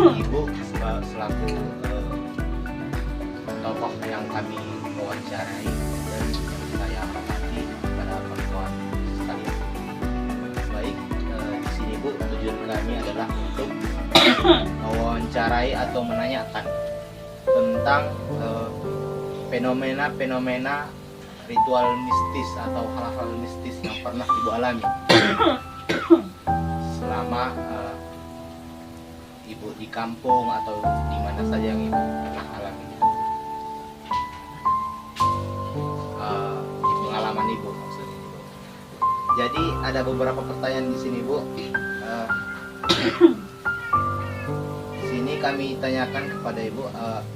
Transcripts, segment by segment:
ibu selaku tokoh yang kami wawancarai dan saya hormati pada perempuan sekalian. Baik, di sini Bu, tujuan kami adalah untuk mewawancarai atau menanyakan tentang fenomena-fenomena ritual mistis atau hal-hal mistis yang pernah Ibu alami selama Ibu di kampung atau di mana saja yang Ibu pernah alami. Di pengalaman Ibu maksudnya. Jadi ada beberapa pertanyaan di sini Bu. Sini kami tanyakan kepada Ibu,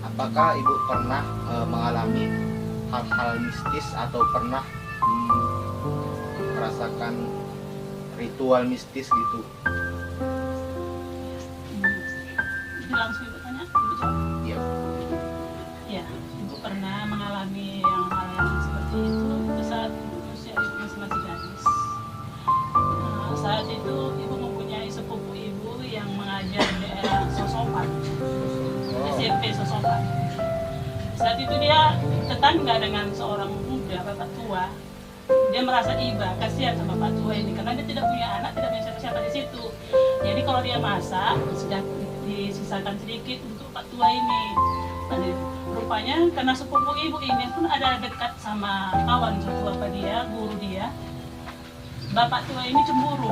apakah Ibu pernah mengalami hal-hal mistis atau pernah merasakan ritual mistis gitu? Langsung Ibu tanya, Ibu jawab. Iya. Ya, Ibu pernah mengalami hal yang seperti itu saat usia Ibu masih gadis. Nah, saat itu Ibu mempunyai sepupu Ibu yang mengajar di daerah Sosopan, SMP Sosopan. Saat itu dia tetangga dengan seorang muda, bapak tua. Dia merasa iba, kasihan sama bapak tua ini karena dia tidak punya anak, tidak punya siapa-siapa di situ. Jadi kalau dia masak, sudah disisakan sedikit untuk bapak tua ini. Dan rupanya karena sepupu ibu ini pun ada dekat sama kawan satu bapak dia, guru dia. Bapak tua ini cemburu.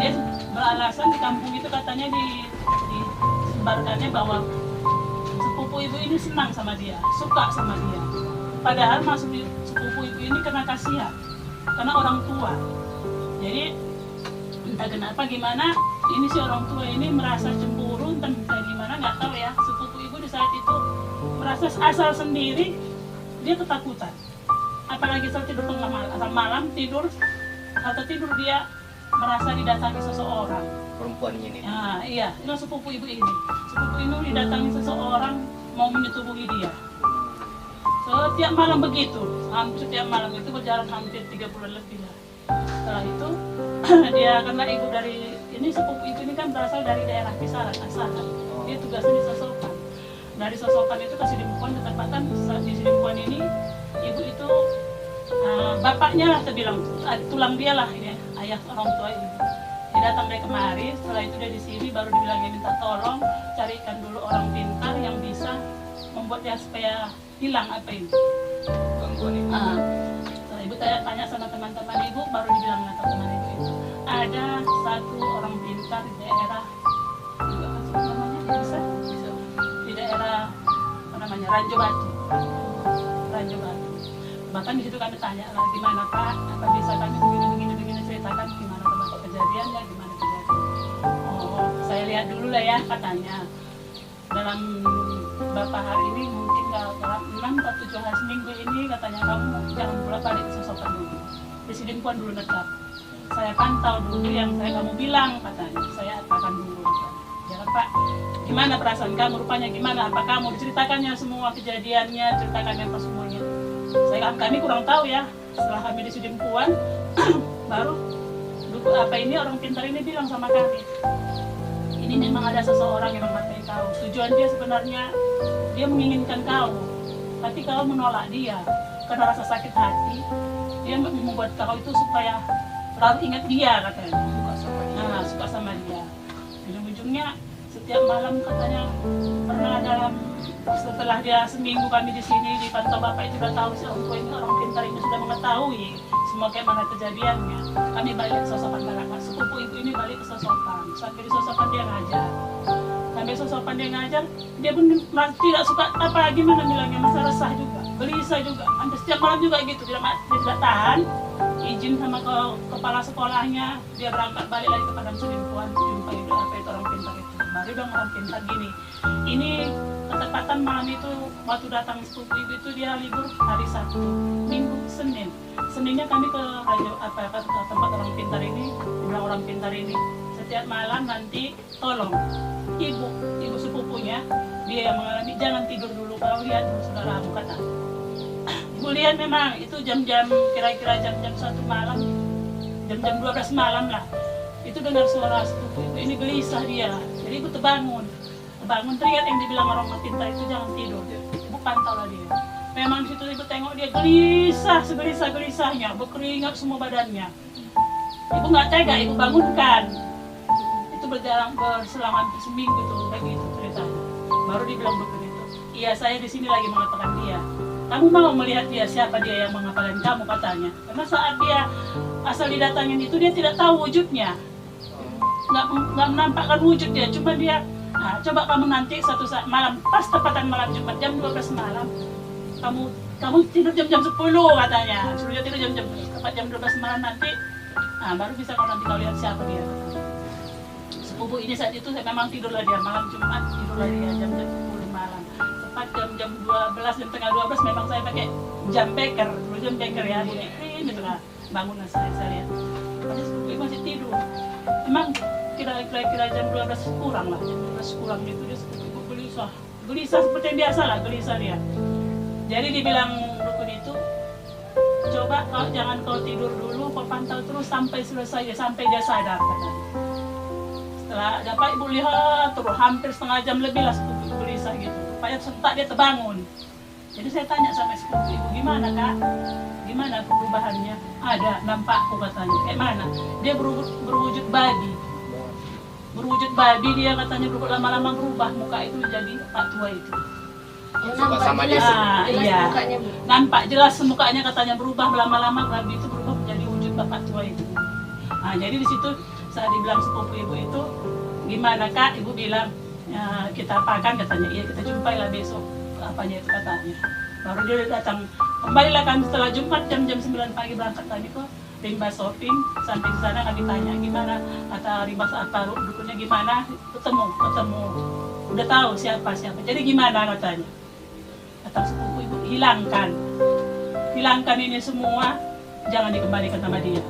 Dia beralasan di kampung itu katanya disebarkannya bahwa sepupu ibu ini senang sama dia, suka sama dia. Padahal maksud sepupu ibu ini kena kasihan, karena orang tua. Jadi entah kenapa gimana, ini si orang tua ini merasa cemburu, entah gimana nggak tahu ya. Sepupu ibu di saat itu merasa asal sendiri, dia ketakutan. Apalagi saat tidur tengah malam, asal malam tidur, atau tidur dia merasa didatangi seseorang. Perempuan ini? Nah, iya, itu sepupu ibu ini. Sepupu ibu didatangi seseorang mau menyetubuhi dia. Setiap malam begitu, setiap malam itu berjalan hampir 3 bulan lebih lah. Setelah itu, dia karena ibu dari ini sepupu ibu ini kan berasal dari daerah Kisaran, Asahan. Dia tugasnya di Sosokan. Dari Sosokan itu ke Sidimpuan, ketempatan di Sidimpuan ini, ibu itu bapaknya lah terbilang tulang dia lah ini, ayah orang tua ibu. Dia datang dari kemari, setelah itu dia di sini baru dibilangnya minta tolong carikan dulu orang pintar yang bisa membuat dia supaya hilang apa ini Gangguan ini? Setelah ibu tanya sama teman-teman ibu, baru dibilang sama teman ibu itu ada satu orang pintar di daerah juga kan namanya bisa di daerah apa namanya Ranjo Batu. Bahkan di situ kami tanya lah, gimana Pak, apa bisa kami begini ceritakan gimana tempat kejadiannya, gimana kejadian. Oh, saya lihat dulu lah ya katanya. Dalam beberapa hari ini mungkin dalam 6 atau 7 hari seminggu ini katanya kamu jangan bolak balik ke Sosokan dulu. Di Sidimpuan dulu tetap. Saya pantau dulu yang kamu bilang katanya. Saya akan dulu. Ya Pak, gimana perasaan kamu, rupanya gimana? Apa kamu diceritakannya semua kejadiannya, ceritakannya apa semuanya? Kami kurang tahu ya. Setelah kami di Sidimpuan, baru apa ini orang pintar ini bilang sama kami. Ini memang ada seseorang yang memakai kau. Tujuan dia sebenarnya dia menginginkan kau, tapi kau menolak dia karena rasa sakit hati. Dia membuat kau itu supaya selalu ingat dia katanya. Suka sama dia. Ujung-ujungnya setiap malam katanya pernah setelah dia seminggu kami di sini dipantau bapak itu sudah tahu si orang pintar ini sudah mengetahui semua kayak mana kejadiannya. Kami balik ke Sosokan barangkali sepupu ibu ini balik ke Sosokan. Sampai di Sosokan dia ngajar. Dia pun tidak suka apa gimana bilangnya, masa resah juga, gelisah juga. Hampir setiap malam juga gitu, dia tidak tahan. Izin sama kepala sekolahnya, dia berangkat balik lagi ke Padang Sidimpuan, jumpa itu apa itu orang pintar itu. Baru dong orang pintar gini. Ini ketepatan malam itu waktu datang sepupu ibu itu dia libur hari Sabtu, Minggu, Senin. Seninnya kami ke tempat orang pintar ini, bilang orang pintar ini setiap malam nanti tolong ibu sepupunya dia yang mengalami jangan tidur dulu, kau lihat dulu saudaramu kata. Ibu lihat memang itu jam-jam kira-kira jam-jam 1 malam, jam-jam 12 malam lah. Itu dengar suara sepupu ibu ini gelisah dia Jadi ibu terbangun teringat yang dibilang orang pintar itu jangan tidur. Ibu pantau lah dia. Memang di situ ibu tengok dia gelisah, segelisah-gelisahnya, berkeringat semua badannya. Ibu nggak tega, ibu bangunkan. Itu berselang hampir seminggu tuh, begitu ceritanya. Baru dibilang begitu. Iya, saya di sini lagi mengatakan dia. Kamu mau melihat dia, siapa dia yang mengapalkan kamu, katanya. Karena saat dia asal didatangin itu dia tidak tahu wujudnya. Nggak menampakkan wujud dia, cuma dia, nah, coba kamu nanti satu saat malam, pas tepatan malam Jumat jam 12 malam, kamu tidur jam 10 katanya. Suruh dia tidur tepat jam 12 malam nanti, nah baru bisa nanti kau lihat siapa dia. Sepupu ini saat itu memang tidurlah dia malam Jumat, tidurlah dia jam 10 malam. Tepat jam 12, jam tengah 12 memang saya pakai jam beker, dulu jam beker ya, bunyi gitu lah. Bangun saya lihat. Padahal sepupu ini masih tidur. Memang kira-kira jam 12 kurang lah, jam 12 kurang itu dia sepupu gelisah seperti yang biasa lah, gelisah dia. Jadi dibilang dukun itu, coba jangan kau tidur dulu, kau pantau terus sampai selesai dia, sampai dia sadar katanya. Setelah dapat ibu lihat terus hampir setengah jam lebih lah sepupu gelisah gitu, supaya sentak dia terbangun. Jadi saya tanya sama sepupu ibu, gimana kak? Gimana perubahannya? Ada, nampakku katanya. Kayak mana? Dia berwujud babi. Berwujud babi dia katanya, lama-lama berubah muka itu jadi Pak Tua itu. Yang nampak Sama jelas, dia. Iya. mukanya, Bu. Nampak jelas mukanya katanya berubah, lama-lama babi itu berubah menjadi wujud Bapak Tua itu. Nah, jadi di situ saat dibilang sepupu ibu itu, gimana kak? Ibu bilang, ya, kita apakan katanya, iya kita jumpai lah besok, apanya itu katanya. Baru dia datang, kembalilah kami setelah Jumat jam 9 pagi berangkat kami ke Rimba Shopping. Sampai di sana kami tanya gimana, kata Rimbas apa dukunnya gimana, ketemu, udah tahu siapa. Jadi gimana katanya, kata sepupu ibu, hilangkan ini semua, jangan dikembalikan sama dia.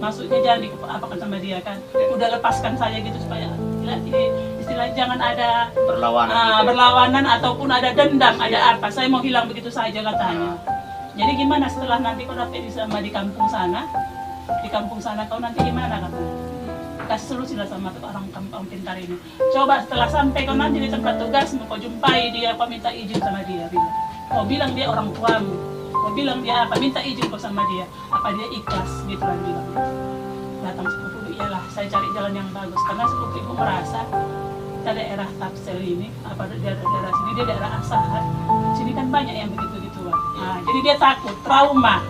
Maksudnya jangan diapakan sama dia kan, udah lepaskan saya gitu supaya istilahnya jangan ada berlawanan ataupun ada dendam, ada apa. Saya mau hilang begitu saja katanya. Jadi gimana setelah nanti kau dapat sama di kampung sana kau nanti gimana katanya. Kasih solusi lah sama orang kampung pintar ini. Coba setelah sampai kau nanti di tempat tugas, kau jumpai dia, kau minta izin sama dia. Kau bilang dia orang tuamu. Kau bilang dia apa, minta izin kau sama dia. Apa dia ikhlas gitu kan bilang. Datang sepupu, iyalah saya cari jalan yang bagus. Karena sepupu ibu merasa kita daerah Tapsel ini, daerah sini, dia daerah Asahan. Sini kan banyak yang begitu-gituan. Nah, jadi dia takut, trauma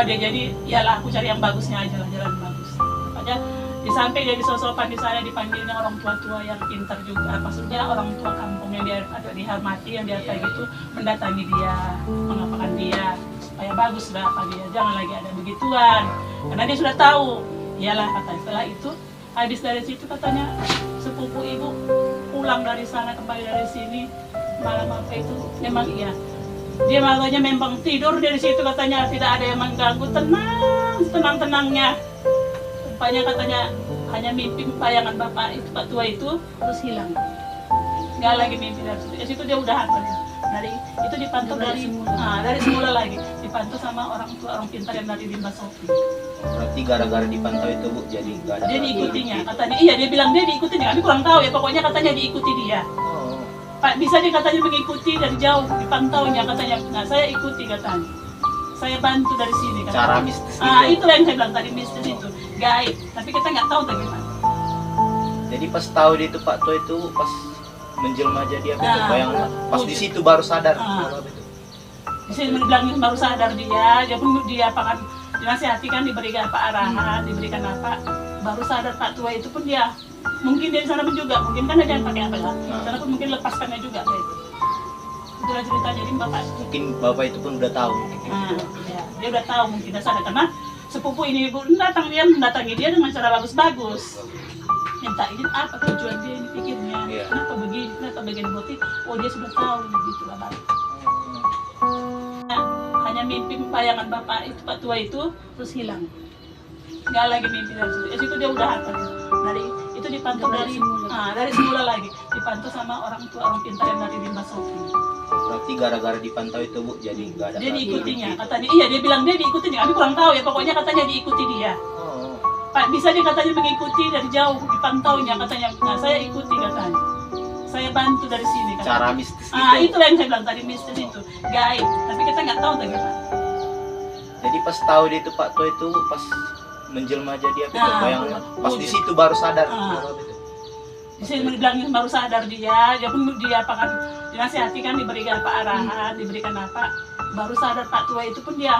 dia. Jadi iyalah aku cari yang bagusnya aja lah, jalan bagus. Makanya disampai dia disosokan di sana, dipanggilnya orang tua-tua yang pintar juga. Maksudnya orang tua kampung yang dia ada dihormati, yang dia kayak gitu, mendatangi dia, mengapakan dia supaya bagus lah apa dia, jangan lagi ada begituan. Karena dia sudah tahu. Iyalah katanya. Setelah itu habis dari situ katanya sepupu ibu pulang dari sana kembali dari sini malam apa itu memang iya. Dia makanya memang tidur dari situ katanya tidak ada yang mengganggu, tenangnya. Rupanya katanya hanya mimpi bayangan bapak itu, Pak Tua itu terus hilang. Nggak lagi mimpi dari situ. Dari situ dia udah hafal. Dari itu dipantau dari semula lagi dipantau sama orang tua, orang pintar yang dari Rimba Shopping. Berarti gara-gara dipantau itu Bu, jadi nggak ada. Dia diikutinya katanya. Iya, dia bilang dia diikutinya. Kami kurang tahu ya, pokoknya katanya diikuti dia. Oh. Pak, bisa dia katanya mengikuti dari jauh, dipantaunya katanya. Nah, saya ikuti katanya. Saya bantu dari sini katanya. Cara mistis gitu. Itu yang saya bilang tadi, mistis itu. Gaib. Tapi kita nggak tahu bagaimana. Jadi pas tahu dia itu Pak Tua itu pas menjelma jadi apa itu bayang pas wujud. di situ baru sadar. Di sini bilang baru sadar dia pun dia apakan dinasihati kan, diberikan apa arahan, diberikan apa, baru sadar Pak Tua itu pun dia mungkin dia di sana pun juga, mungkin kan ada yang pakai apa ya, di sana pun mungkin lepaskannya juga kayak itu. Itulah cerita. Jadi mungkin bapak itu pun udah tahu. Ya, dia udah tahu mungkin dia sadar karena sepupu ini ibu mendatangi dia dengan cara bagus-bagus. Minta izin apa tujuan dia ini pikirnya, kenapa begini, kenapa begini motif, dia sudah tahu gitu lah Pak. Hanya mimpi bayangan bapak itu, Pak Tua itu terus hilang. Nggak lagi mimpi dari situ. Situ dia udah hafal. Dari itu dipantau dari semula lagi dipantau sama orang tua, orang pintar yang dari Rimba Shopping. Berarti gara-gara dipantau itu Bu, jadi nggak ada. Dia diikutinya katanya. Iya, dia bilang dia diikutinya. Kami kurang tahu ya, pokoknya katanya diikuti dia. Pak bisa dia katanya mengikuti dari jauh, dipantaunya katanya. Nah, saya ikuti katanya. Saya bantu dari sini katanya. Cara mistis Itu gitu. yang saya bilang tadi, mistis itu gaib, tapi kita nggak tahu bagaimana. Jadi pas tahu dia itu Pak Tua itu pas menjelma jadi apa itu Nah, bayangnya. Pas di situ baru sadar. Ah. Di sini dibilangin baru sadar dia pun dia apa kan dinasihati kan, diberikan apa arahan, diberikan apa, baru sadar Pak Tua itu pun dia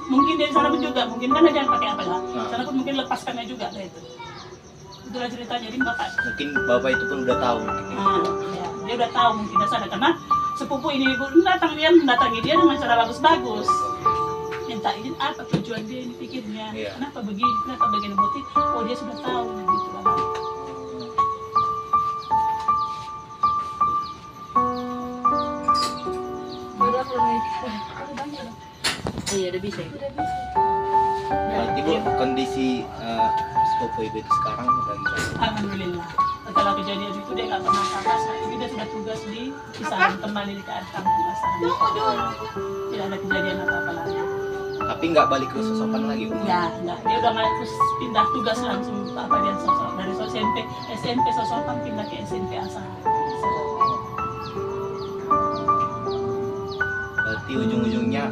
mungkin dia di sana pun juga mungkin kan ada yang pakai apa ya, sana pun mungkin lepaskannya juga lah itu. Itulah ceritanya. Jadi bapak Mungkin bapak itu pun udah tahu mungkin gitu. ya, dia udah tahu mungkin dia sadar karena sepupu ini ibu mendatangi dia dengan cara bagus-bagus. Minta izin apa tujuan dia ini pikirnya, Iya. kenapa begini, kenapa begini motif, oh dia sudah tahu gitu lah. Iya udah bisa. Berarti Bu kondisi sepupu ibu itu sekarang udah gimana? Alhamdulillah. Setelah kejadian itu dia nggak pernah kakak saya. Dia sudah tugas di Kisaran, kembali di kampung Kisaran. Tidak ada kejadian apa-apa lagi. Tapi nggak balik ke Sosokan lagi Bu? Enggak. Dia udah nggak terus pindah tugas langsung apa dia sosok dari SMP Sosokan pindah ke SMP Asahan. Berarti ujung-ujungnya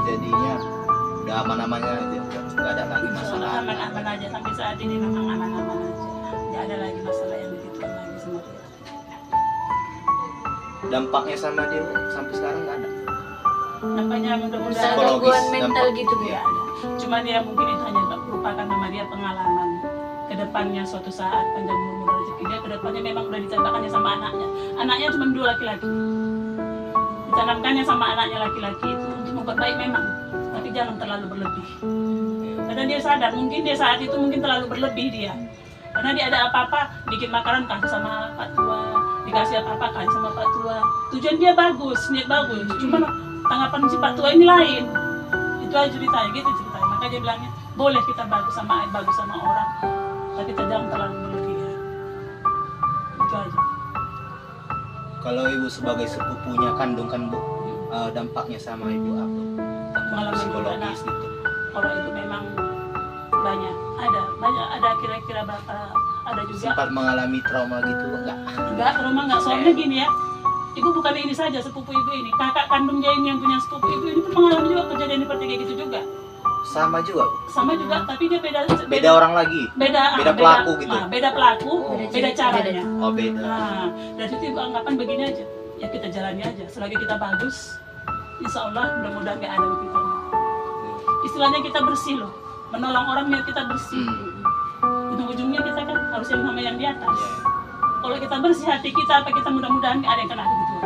jadinya udah aman-amannya aja, nggak ada lagi masalah. Aman-aman aja sampai saat ini, memang aman-aman aja. Nggak ada lagi masalah yang begitu lagi sama dia. Dampaknya sama dia Bu, sampai sekarang nggak ada. Nampaknya mudah-mudahan Psikologis, Gangguan mental dampak. gitu Bu. ya ada. Cuma dia mungkin itu hanya merupakan nama dia pengalaman. Kedepannya suatu saat panjang umur rezeki dia, kedepannya memang udah ditembakkannya sama anaknya. Anaknya cuma 2 laki-laki. Ditanamkannya sama anaknya laki-laki itu untuk memperbaik memang, tapi jangan terlalu berlebih. Karena dia sadar, mungkin dia saat itu mungkin terlalu berlebih dia. Karena dia ada apa-apa, bikin makanan kasih sama Pak Tua, dikasih apa-apa kasih sama Pak Tua. Tujuan dia bagus, niat bagus. Cuma tanggapan si Pak Tua ini lain. Itu aja ceritanya, gitu ceritanya. Makanya dia bilangnya, boleh kita bagus sama orang, tapi kita jangan terlalu berlebihan. Itu aja. Kalau ibu sebagai sepupunya kandung kan Bu, dampaknya sama ibu apa? Pengalaman Psikologis gitu. Kalau itu memang banyak, ada kira-kira berapa, ada juga. Sempat mengalami trauma gitu enggak? Enggak, rumah enggak, soalnya gini ya. Ibu bukan ini saja sepupu ibu ini, kakak kandung dia ini yang punya sepupu ibu ini pun mengalami juga kejadian seperti kayak gitu juga. Sama juga Bu? Sama juga, tapi dia Beda orang lagi? beda pelaku gitu? beda pelaku, Oh. beda caranya. Oh beda. Nah, dari situ ibu anggapan begini aja, ya kita jalani aja. Selagi kita bagus, insya Allah mudah-mudahan gak ada begitu. Istilahnya kita bersih loh, menolong orang yang kita bersih. Ujung-ujungnya kita kan harus yang sama yang di atas. Iya. Kalau kita bersih hati kita, apa kita mudah-mudahan gak ada yang kena gitu.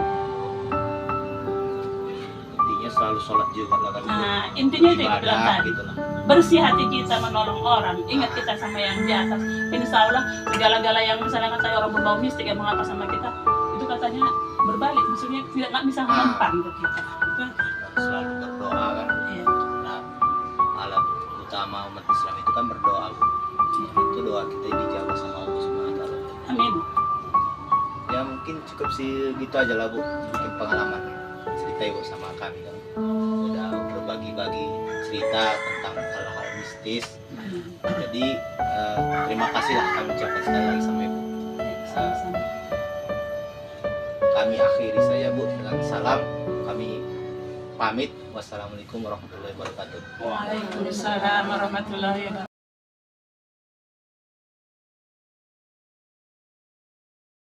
Intinya selalu sholat juga lah kan. Nah, intinya itu yang bilang Ibadah tadi. gitu lah. Bersih hati kita menolong orang, ingat kita sama yang di atas. Insya Allah segala-gala yang misalnya katanya orang berbau mistik yang mengapa sama kita, itu katanya berbalik, maksudnya nggak bisa mempan ke kita. Itu, Selalu berdoa kan. iya. Nah, alat utama umat Islam itu kan berdoa Bu. Itu doa kita dijawab sama Allah Subhanahu wa taala. Amin. Ya mungkin cukup sih gitu aja lah Bu. Mungkin pengalaman cerita Ibu sama kami kan. Udah berbagi-bagi cerita tentang hal-hal mistis. Jadi terima kasih lah kami ucapkan sekali lagi sama Ibu. Sama-sama. Kami akhiri saja Bu dengan salam. Kami pamit. Wassalamualaikum warahmatullahi wabarakatuh. Waalaikumsalam warahmatullahi wabarakatuh.